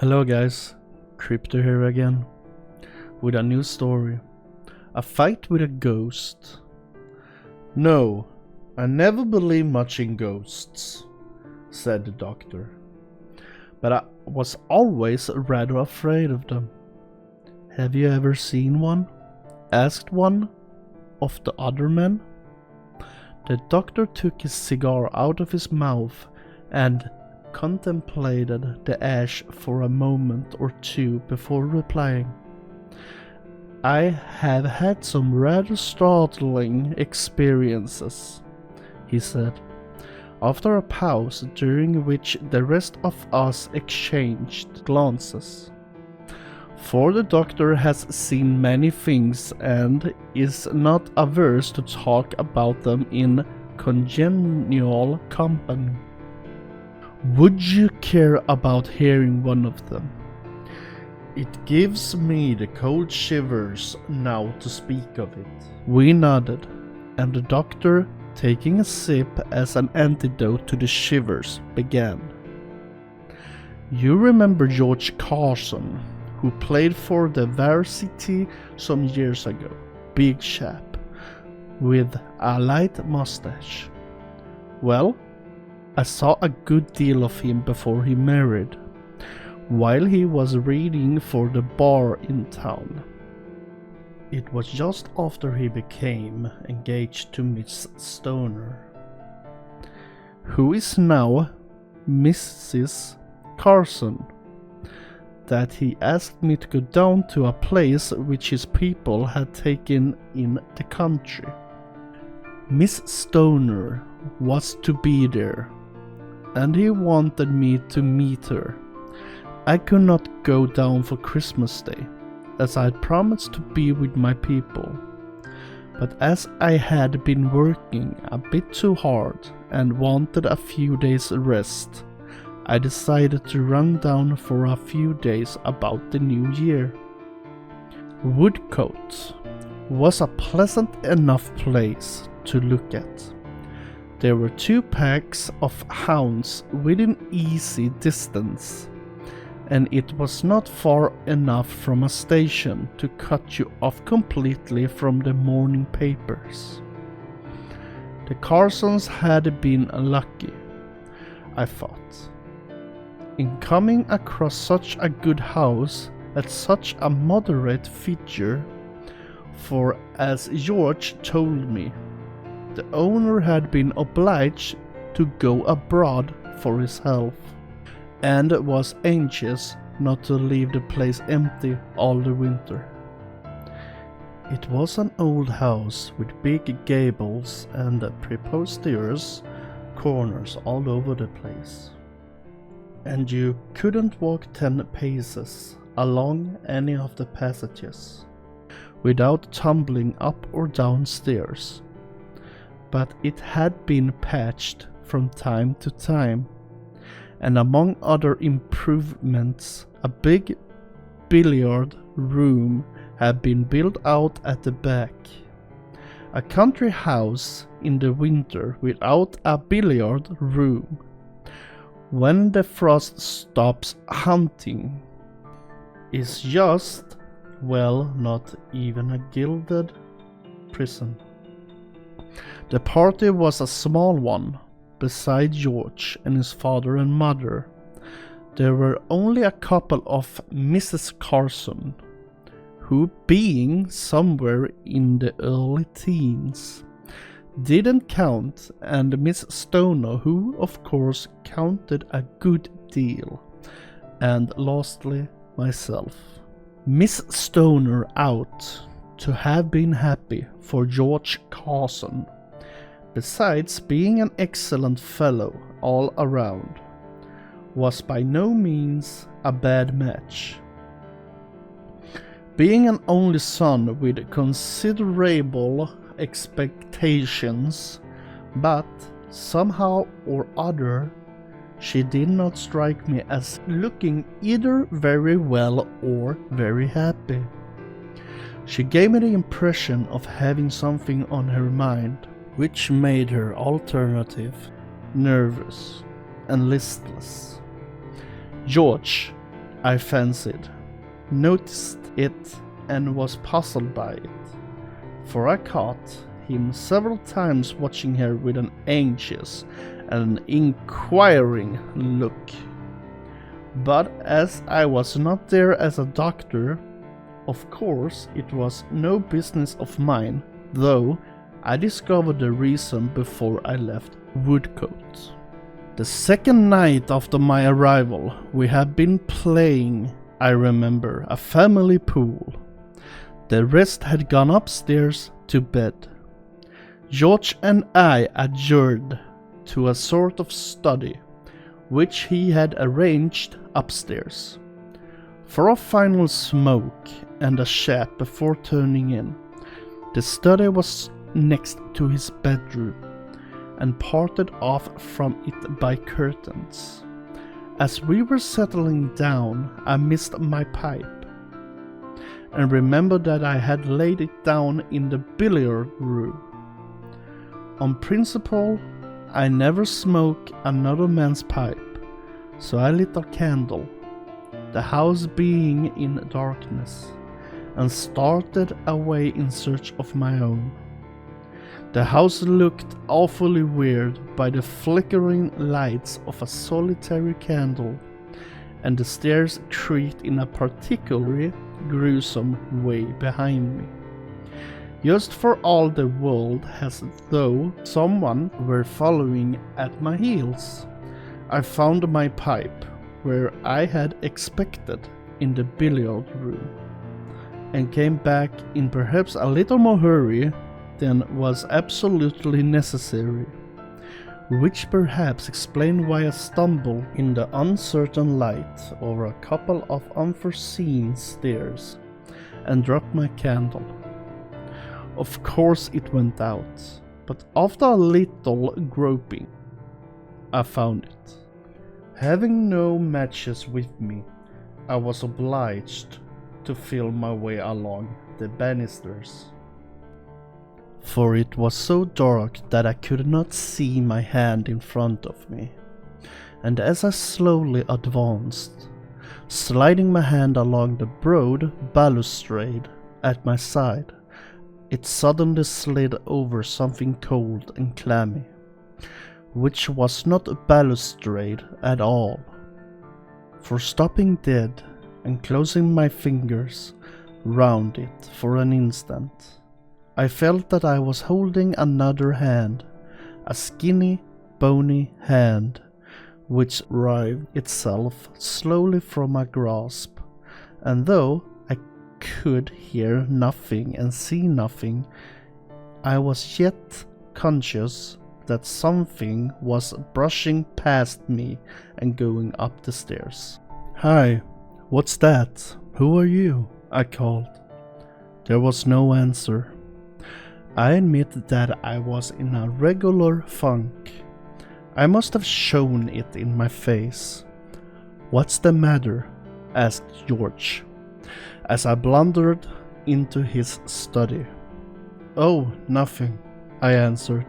Hello guys, Crypto here again, with a new story. A fight with a ghost. No, I never believed much in ghosts, said the doctor. But I was always rather afraid of them. Have you ever seen one? Asked one of the other men. The doctor took his cigar out of his mouth and contemplated the ash for a moment or two before replying. I have had some rather startling experiences, he said, after a pause during which the rest of us exchanged glances. For the doctor has seen many things and is not averse to talk about them in congenial company. Would you care about hearing one of them? It gives me the cold shivers now to speak of it. We nodded, and the doctor, taking a sip as an antidote to the shivers, began. You remember George Carson, who played for the varsity some years ago? Big chap, with a light mustache. Well, I saw a good deal of him before he married, while he was reading for the bar in town. It was just after he became engaged to Miss Stoner, who is now Mrs. Carson, that he asked me to go down to a place which his people had taken in the country. Miss Stoner was to be there, and he wanted me to meet her. I could not go down for Christmas Day, as I had promised to be with my people. But as I had been working a bit too hard and wanted a few days rest, I decided to run down for a few days about the new year. Woodcote was a pleasant enough place to look at. There were 2 packs of hounds within easy distance, and it was not far enough from a station to cut you off completely from the morning papers. The Carsons had been lucky, I thought, in coming across such a good house at such a moderate figure, for as George told me, the owner had been obliged to go abroad for his health, and was anxious not to leave the place empty all the winter. It was an old house with big gables and preposterous corners all over the place, and you couldn't walk 10 paces along any of the passages without tumbling up or down stairs. But it had been patched from time to time, and among other improvements, a big billiard room had been built out at the back. A country house in the winter without a billiard room, when the frost stops hunting, is just, well, not even a gilded prison. The party was a small one. Beside George and his father and mother, there were only a couple of Mrs. Carson, who, being somewhere in the early teens, didn't count, and Miss Stoner, who of course counted a good deal, and lastly myself. Miss Stoner out to have been happy for George Carson, besides being an excellent fellow all around, was by no means a bad match. Being an only son with considerable expectations, but somehow or other she did not strike me as looking either very well or very happy. She gave me the impression of having something on her mind, which made her alternative, nervous, and listless. George, I fancied, noticed it, and was puzzled by it, for I caught him several times watching her with an anxious and inquiring look. But as I was not there as a doctor, of course it was no business of mine, though I discovered the reason before I left Woodcote. The second night after my arrival, we had been playing, I remember, a family pool. The rest had gone upstairs to bed. George and I adjourned to a sort of study, which he had arranged upstairs, for a final smoke and a chat before turning in. The study was next to his bedroom, and parted off from it by curtains. As we were settling down, I missed my pipe, and remembered that I had laid it down in the billiard room. On principle, I never smoke another man's pipe, so I lit a candle, the house being in darkness, and started away in search of my own. The house looked awfully weird by the flickering lights of a solitary candle, and the stairs creaked in a particularly gruesome way behind me, just for all the world as though someone were following at my heels. I found my pipe, where I had expected, in the billiard room, and came back in perhaps a little more hurry than was absolutely necessary, which perhaps explained why I stumbled in the uncertain light over a couple of unforeseen stairs and dropped my candle. Of course it went out, but after a little groping, I found it. Having no matches with me, I was obliged to feel my way along the banisters, for it was so dark that I could not see my hand in front of me, and as I slowly advanced, sliding my hand along the broad balustrade at my side, it suddenly slid over something cold and clammy, which was not a balustrade at all, for stopping dead and closing my fingers round it for an instant, I felt that I was holding another hand, a skinny, bony hand, which writhed itself slowly from my grasp, and though I could hear nothing and see nothing, I was yet conscious that something was brushing past me and going up the stairs. "Hi, what's that? Who are you?" I called. There was no answer. I admit that I was in a regular funk. I must have shown it in my face. "What's the matter?" asked George, as I blundered into his study. "Oh, nothing," I answered,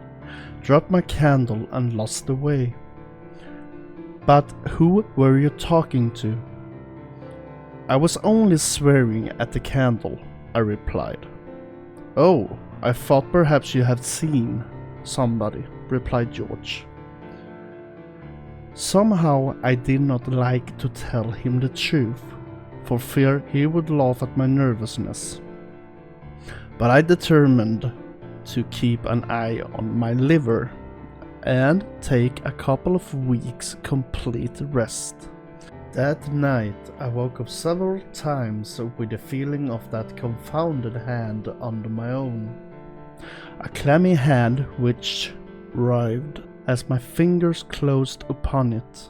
dropped my candle and lost the way. "But who were you talking to?" "I was only swearing at the candle," I replied. "Oh, I thought perhaps you had seen somebody," replied George. Somehow I did not like to tell him the truth, for fear he would laugh at my nervousness. But I determined to keep an eye on my liver and take a couple of weeks' complete rest. That night I woke up several times with the feeling of that confounded hand under my own. A clammy hand which writhed as my fingers closed upon it.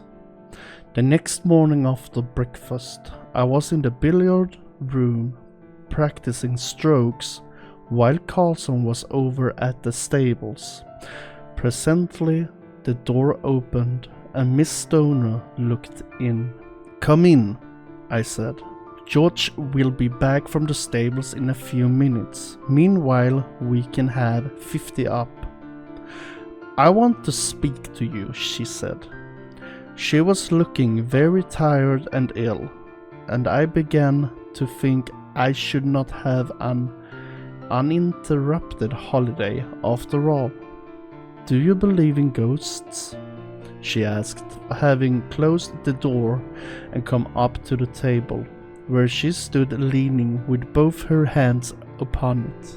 The next morning after breakfast, I was in the billiard room practicing strokes while Carlson was over at the stables. Presently the door opened and Miss Stoner looked in. "Come in," I said. "George will be back from the stables in a few minutes. Meanwhile, we can have 50 up." "I want to speak to you," she said. She was looking very tired and ill. and I began to think I should not have an uninterrupted holiday after all. "Do you believe in ghosts?" she asked, having closed the door and come up to the table, where she stood leaning with both her hands upon it.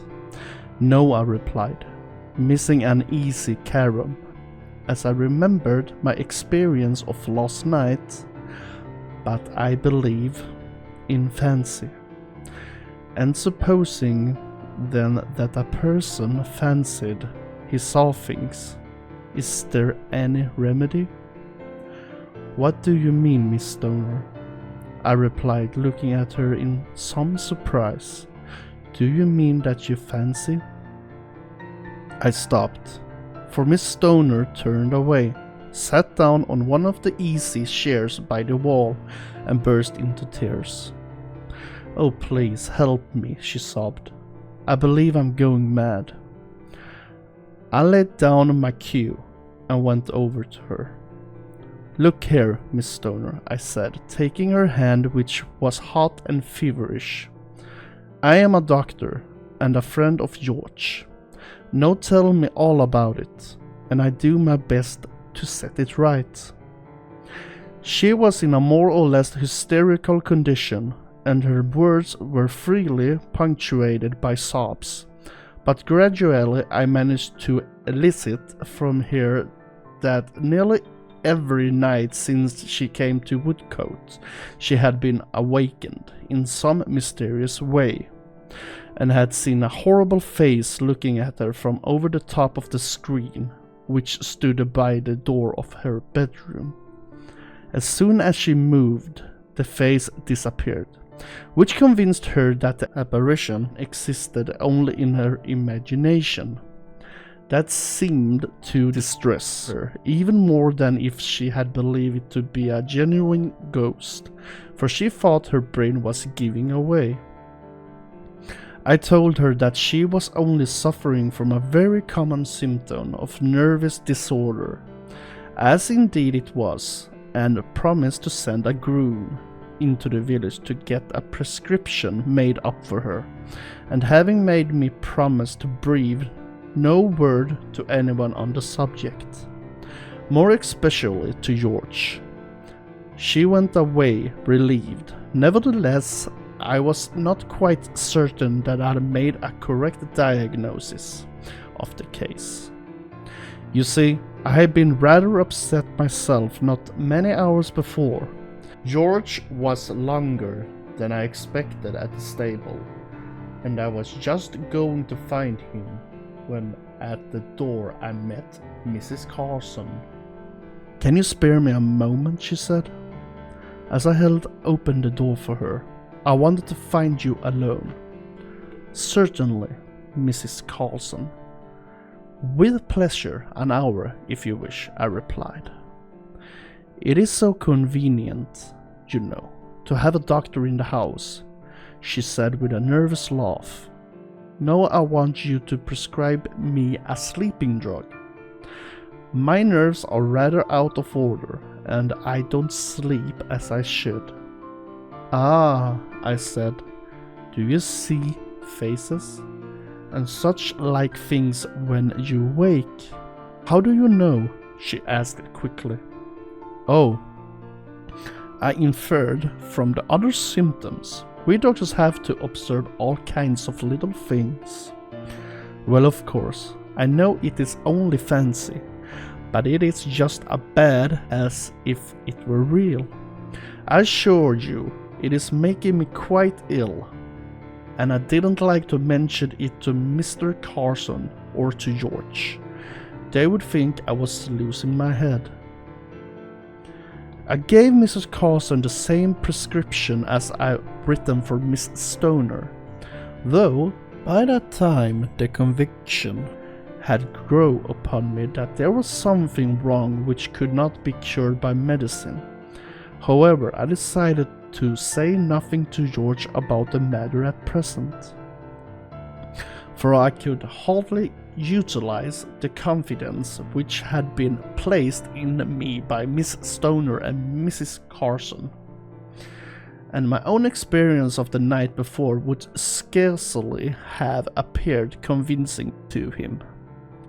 "No," I replied, missing an easy carom, as I remembered my experience of last night, "but I believe in fancy." "And supposing then that a person fancied he saw things, is there any remedy?" "What do you mean, Miss Stoner?" I replied, looking at her in some surprise. "Do you mean that you fancy?" I stopped, for Miss Stoner turned away, sat down on one of the easy chairs by the wall, and burst into tears. "Oh, please help me," she sobbed. "I believe I'm going mad." I laid down my cue and went over to her. "Look here, Miss Stoner," I said, taking her hand, which was hot and feverish. "I am a doctor and a friend of George. Now tell me all about it, and I do my best to set it right." She was in a more or less hysterical condition, and her words were freely punctuated by sobs, but gradually I managed to elicit from her that nearly every night since she came to Woodcote she had been awakened in some mysterious way, and had seen a horrible face looking at her from over the top of the screen, which stood by the door of her bedroom. As soon as she moved, the face disappeared, which convinced her that the apparition existed only in her imagination. That seemed to distress her even more than if she had believed it to be a genuine ghost, for she thought her brain was giving away. I told her that she was only suffering from a very common symptom of nervous disorder, as indeed it was, and promised to send a groom into the village to get a prescription made up for her, and having made me promise to breathe no word to anyone on the subject, more especially to George, she went away relieved. Nevertheless, I was not quite certain that I had made a correct diagnosis of the case. You see, I had been rather upset myself not many hours before. George was longer than I expected at the stable, and I was just going to find him when at the door I met Mrs. Carson. "Can you spare me a moment?" she said, as I held open the door for her. "I wanted to find you alone." "Certainly, Mrs. Carson. With pleasure, an hour, if you wish," I replied. "It is so convenient, you know, to have a doctor in the house," she said with a nervous laugh. "Now I want you to prescribe me a sleeping drug. My nerves are rather out of order, and I don't sleep as I should." "Ah," I said, "do you see faces and such like things when you wake?" "How do you know?" she asked quickly. "Oh, I inferred from the other symptoms. We doctors have to observe all kinds of little things." "Well, of course, I know it is only fancy, but it is just as bad as if it were real. I assure you, it is making me quite ill, and I didn't like to mention it to Mr. Carson or to George. They would think I was losing my head." I gave Mrs. Carson the same prescription as I written for Miss Stoner, though by that time the conviction had grown upon me that there was something wrong which could not be cured by medicine. However, I decided to say nothing to George about the matter at present, for I could hardly utilize the confidence which had been placed in me by Miss Stoner and Mrs. Carson. and my own experience of the night before would scarcely have appeared convincing to him.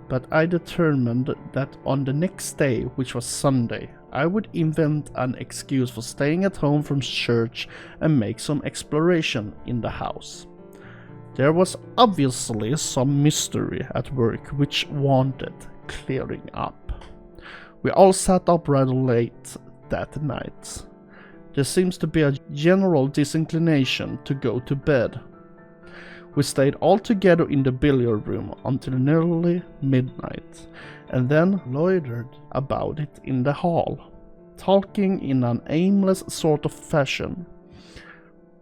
But I determined that on the next day, which was Sunday, I would invent an excuse for staying at home from church and make some exploration in the house. There was obviously some mystery at work which wanted clearing up. We all sat up rather late that night. There seems to be a general disinclination to go to bed. We stayed all together in the billiard room until nearly midnight, and then loitered about it in the hall, talking in an aimless sort of fashion.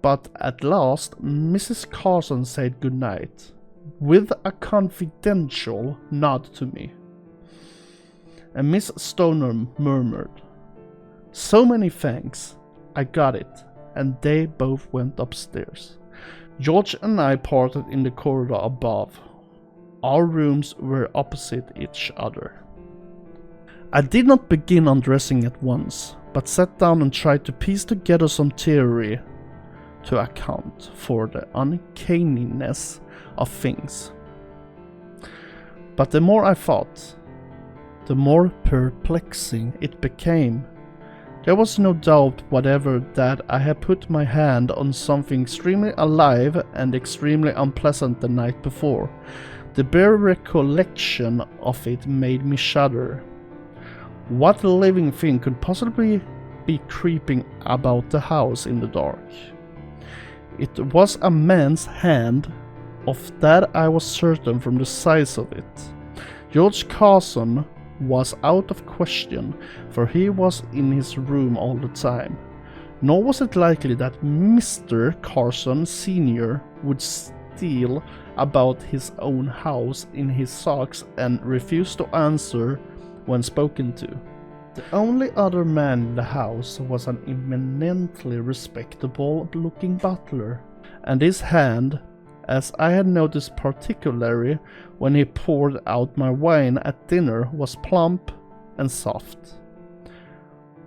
But at last Mrs. Carson said good night, with a confidential nod to me, and Miss Stoner murmured, "So many thanks, I got it," and they both went upstairs. George and I parted in the corridor above. Our rooms were opposite each other. I did not begin undressing at once, but sat down and tried to piece together some theory to account for the uncanniness of things. But the more I thought, the more perplexing it became. There was no doubt whatever that I had put my hand on something extremely alive and extremely unpleasant the night before. The bare recollection of it made me shudder. What living thing could possibly be creeping about the house in the dark? It was a man's hand, of that I was certain from the size of it. George Carson was out of question, for he was in his room all the time. Nor was it likely that Mr. Carson Sr. would steal about his own house in his socks and refuse to answer when spoken to. The only other man in the house was an eminently respectable-looking butler, and his hand, as I had noticed particularly when he poured out my wine at dinner, was plump and soft,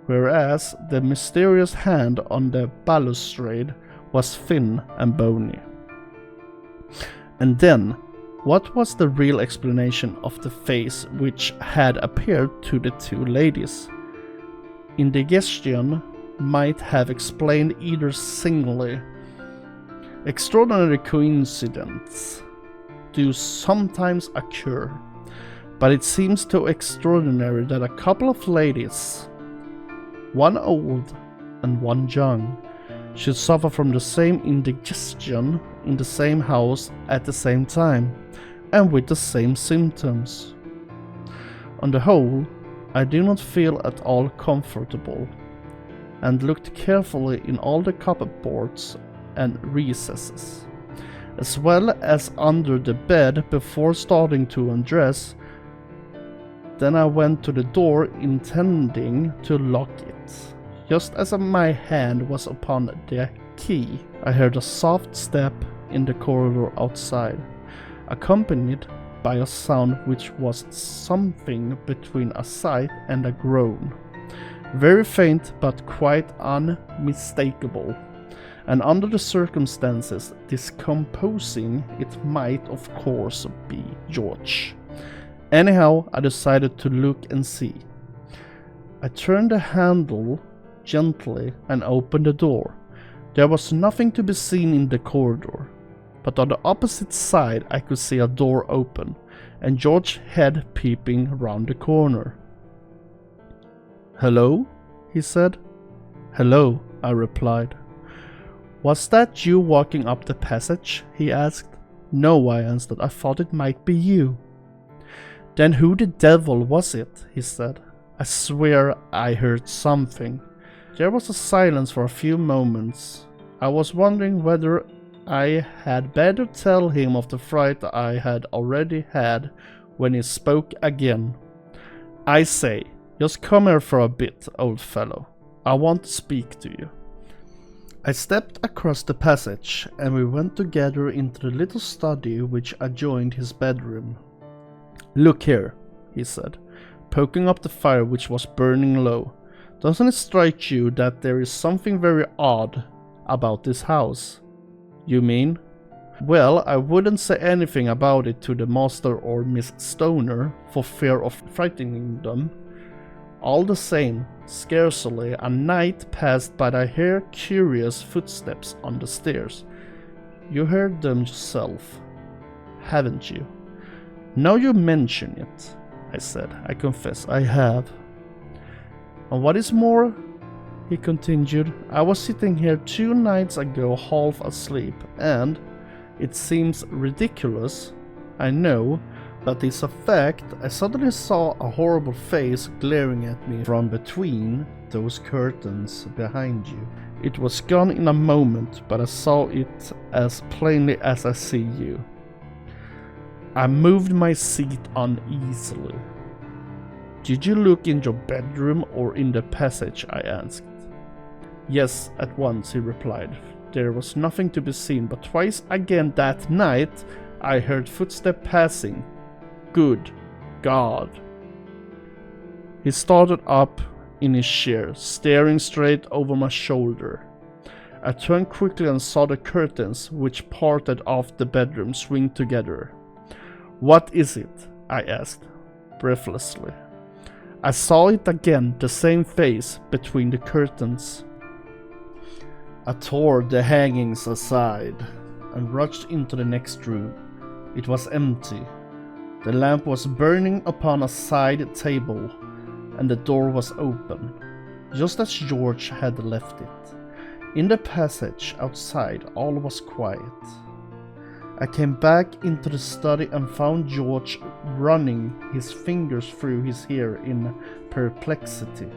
whereas the mysterious hand on the balustrade was thin and bony. And then, what was the real explanation of the face which had appeared to the two ladies? Indigestion might have explained either singly. Extraordinary coincidences do sometimes occur, but it seems too extraordinary that a couple of ladies, one old and one young, should suffer from the same indigestion in the same house at the same time, and with the same symptoms. On the whole, I do not feel at all comfortable, and looked carefully in all the cupboards and recesses, as well as under the bed before starting to undress. Then I went to the door intending to lock it. Just as my hand was upon the key, I heard a soft step in the corridor outside, accompanied by a sound which was something between a sigh and a groan, very faint but quite unmistakable, and under the circumstances discomposing. It might of course be George. Anyhow, I decided to look and see. I turned the handle gently and opened the door. There was nothing to be seen in the corridor, but on the opposite side I could see a door open, and George's head peeping round the corner. "Hello?" he said. "Hello," I replied. "Was that you walking up the passage?" he asked. "No," I answered. "I thought it might be you." "Then who the devil was it?" he said. "I swear I heard something." There was a silence for a few moments. I was wondering whether I had better tell him of the fright I had already had, when he spoke again. "I say, just come here for a bit, old fellow. I want to speak to you." I stepped across the passage, and we went together into the little study which adjoined his bedroom. "Look here," he said, poking up the fire which was burning low. "Doesn't it strike you that there is something very odd about this house. You mean? Well, I wouldn't say anything about it to the master or Miss Stoner for fear of frightening them. All the same, scarcely a night passed but I hear curious footsteps on the stairs. You heard them yourself, haven't you? Now you mention it, I said. I confess I have. And what is more, he continued, I was sitting here 2 nights ago half asleep, and it seems ridiculous, I know, but it's a fact. I suddenly saw a horrible face glaring at me from between those curtains behind you. It was gone in a moment, but I saw it as plainly as I see you. I moved my seat uneasily. Did you look in your bedroom or in the passage? I asked. Yes, at once, he replied. There was nothing to be seen, but twice again that night I heard footsteps passing. Good God. He started up in his chair, staring straight over my shoulder. I turned quickly and saw the curtains, which parted off the bedroom, swing together. What is it? I asked, breathlessly. I saw it again, the same face between the curtains. I tore the hangings aside and rushed into the next room. It was empty. The lamp was burning upon a side table, and the door was open, just as George had left it. In the passage outside, all was quiet. I came back into the study and found George running his fingers through his hair in perplexity.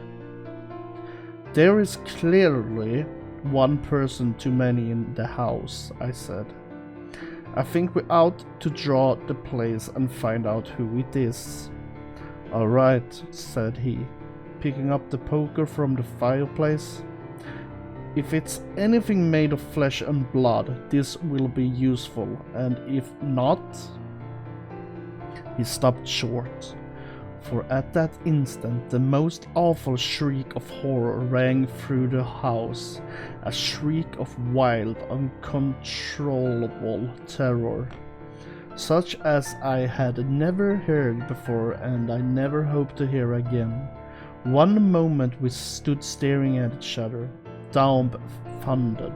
There is clearly one person too many in the house, I said. I think we ought to draw the place and find out who it is. All right, said he, picking up the poker from the fireplace. If it's anything made of flesh and blood, this will be useful, and if not... He stopped short, for at that instant the most awful shriek of horror rang through the house, a shriek of wild, uncontrollable terror, such as I had never heard before and I never hope to hear again. One moment we stood staring at each other, dumbfounded.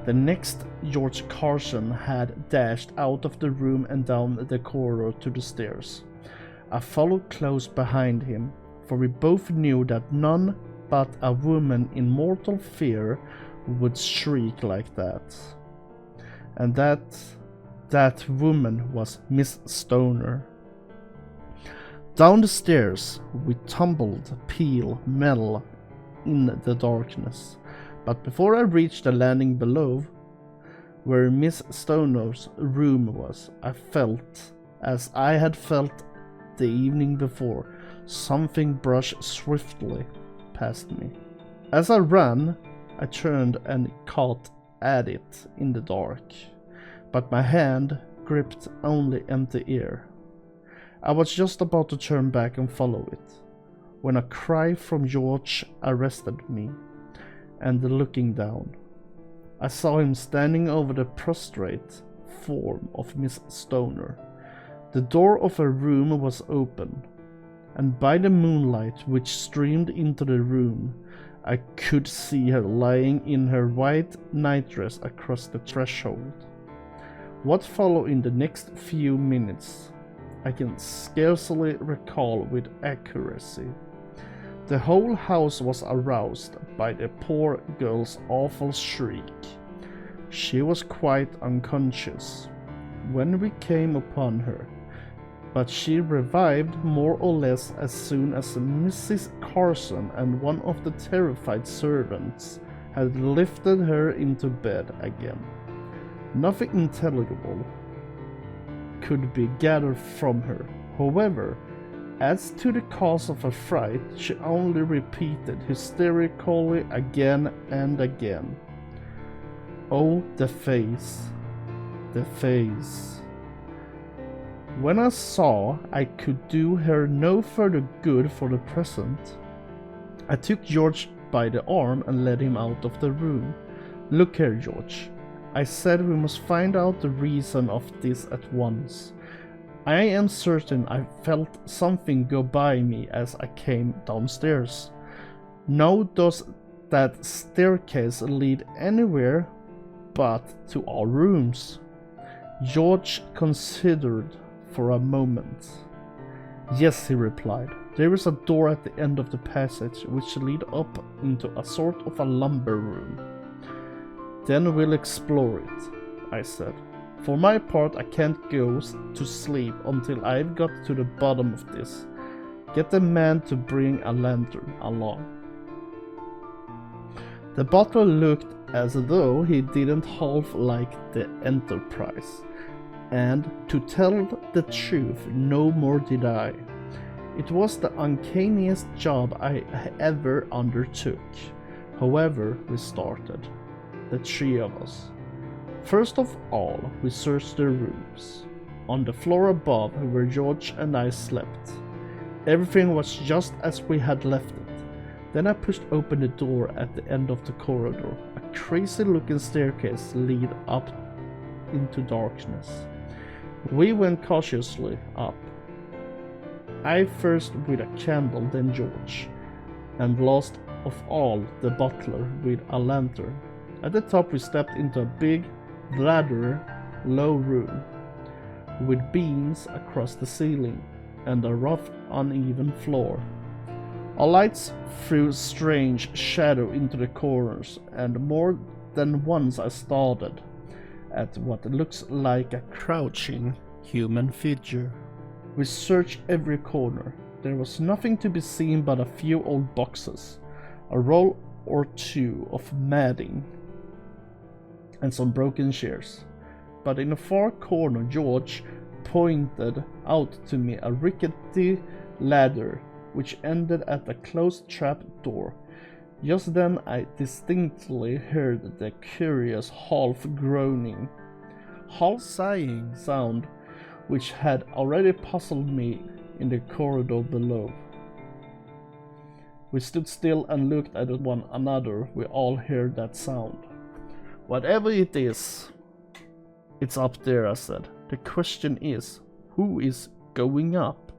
The next, George Carson had dashed out of the room and down the corridor to the stairs. I followed close behind him, for we both knew that none but a woman in mortal fear would shriek like that. And that woman was Miss Stoner. Down the stairs we tumbled pell-mell in the darkness. But before I reached the landing below, where Miss Stoner's room was, I felt, as I had felt the evening before, something brush swiftly past me. As I ran, I turned and caught at it in the dark, but my hand gripped only empty air. I was just about to turn back and follow it, when a cry from George arrested me. And looking down, I saw him standing over the prostrate form of Miss Stoner. The door of her room was open, and by the moonlight which streamed into the room, I could see her lying in her white nightdress across the threshold. What followed in the next few minutes, I can scarcely recall with accuracy. The whole house was aroused by the poor girl's awful shriek. She was quite unconscious when we came upon her, but she revived more or less as soon as Mrs. Carson and one of the terrified servants had lifted her into bed again. Nothing intelligible could be gathered from her, however. As to the cause of her fright, she only repeated hysterically again and again, "Oh, the face, the face." When I saw I could do her no further good for the present, I took George by the arm and led him out of the room. Look here, George. I said we must find out the reason of this at once. I am certain I felt something go by me as I came downstairs. Now does that staircase lead anywhere but to our rooms? George considered for a moment. Yes, he replied. There is a door at the end of the passage which leads up into a sort of a lumber room. Then we'll explore it, I said. For my part, I can't go to sleep until I've got to the bottom of this. Get the man to bring a lantern along. The butler looked as though he didn't half like the enterprise, and to tell the truth, no more did I. It was the uncanniest job I ever undertook. However, we started, the three of us. First of all, we searched the rooms. On the floor above, where George and I slept, everything was just as we had left it. Then I pushed open the door at the end of the corridor. A crazy-looking staircase led up into darkness. We went cautiously up. I first with a candle, then George, and last of all the butler with a lantern. At the top we stepped into a big, ladder, low room, with beams across the ceiling and a rough, uneven floor. Our lights threw strange shadow into the corners, and more than once I started at what looks like a crouching human figure. We searched every corner. There was nothing to be seen but a few old boxes, a roll or two of matting, and some broken chairs. But in a far corner, George pointed out to me a rickety ladder which ended at a closed trap door. Just then I distinctly heard the curious half-groaning, half-sighing sound which had already puzzled me in the corridor below. We stood still and looked at one another. We all heard that sound. Whatever it is, it's up there, I said. The question is, who is going up?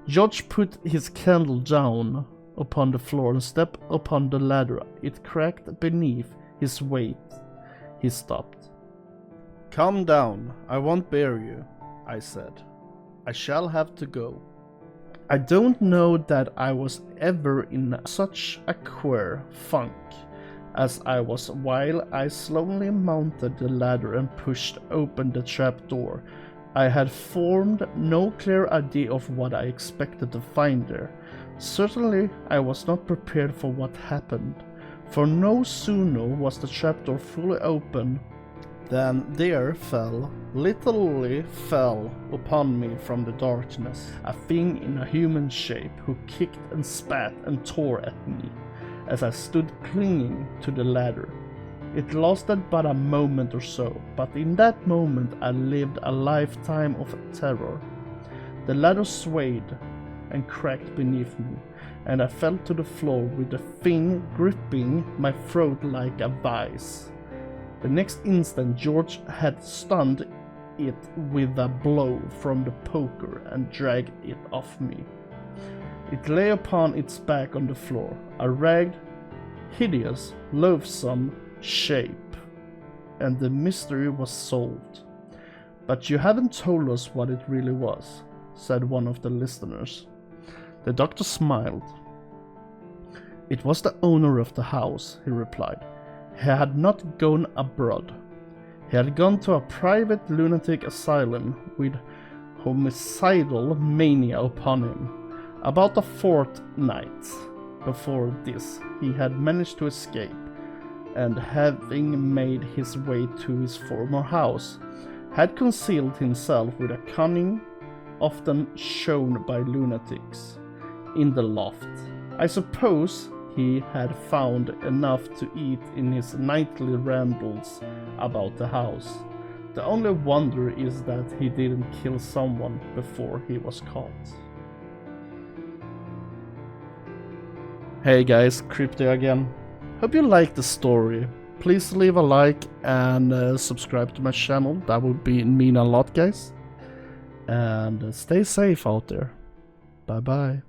George put his candle down upon the floor and stepped upon the ladder. It cracked beneath his weight. He stopped. Calm down, I won't bear you, I said. I shall have to go. I don't know that I was ever in such a queer funk as I was while I slowly mounted the ladder and pushed open the trap door. I had formed no clear idea of what I expected to find there. Certainly I was not prepared for what happened, for no sooner was the trapdoor fully open than there literally fell upon me from the darkness, a thing in a human shape who kicked and spat and tore at me as I stood clinging to the ladder. It lasted but a moment or so, but in that moment I lived a lifetime of terror. The ladder swayed and cracked beneath me, and I fell to the floor with the thing gripping my throat like a vice. The next instant George had stunned it with a blow from the poker and dragged it off me. It lay upon its back on the floor, a ragged, hideous, loathsome shape, and the mystery was solved. But you haven't told us what it really was, said one of the listeners. The doctor smiled. It was the owner of the house, he replied. He had not gone abroad. He had gone to a private lunatic asylum with homicidal mania upon him. About a fortnight before this, he had managed to escape, and having made his way to his former house, had concealed himself with a cunning often shown by lunatics in the loft. I suppose he had found enough to eat in his nightly rambles about the house. The only wonder is that he didn't kill someone before he was caught. Hey guys, Crypto again. Hope you liked the story. please leave a like and subscribe to my channel. That would mean a lot, guys. And stay safe out there. Bye bye.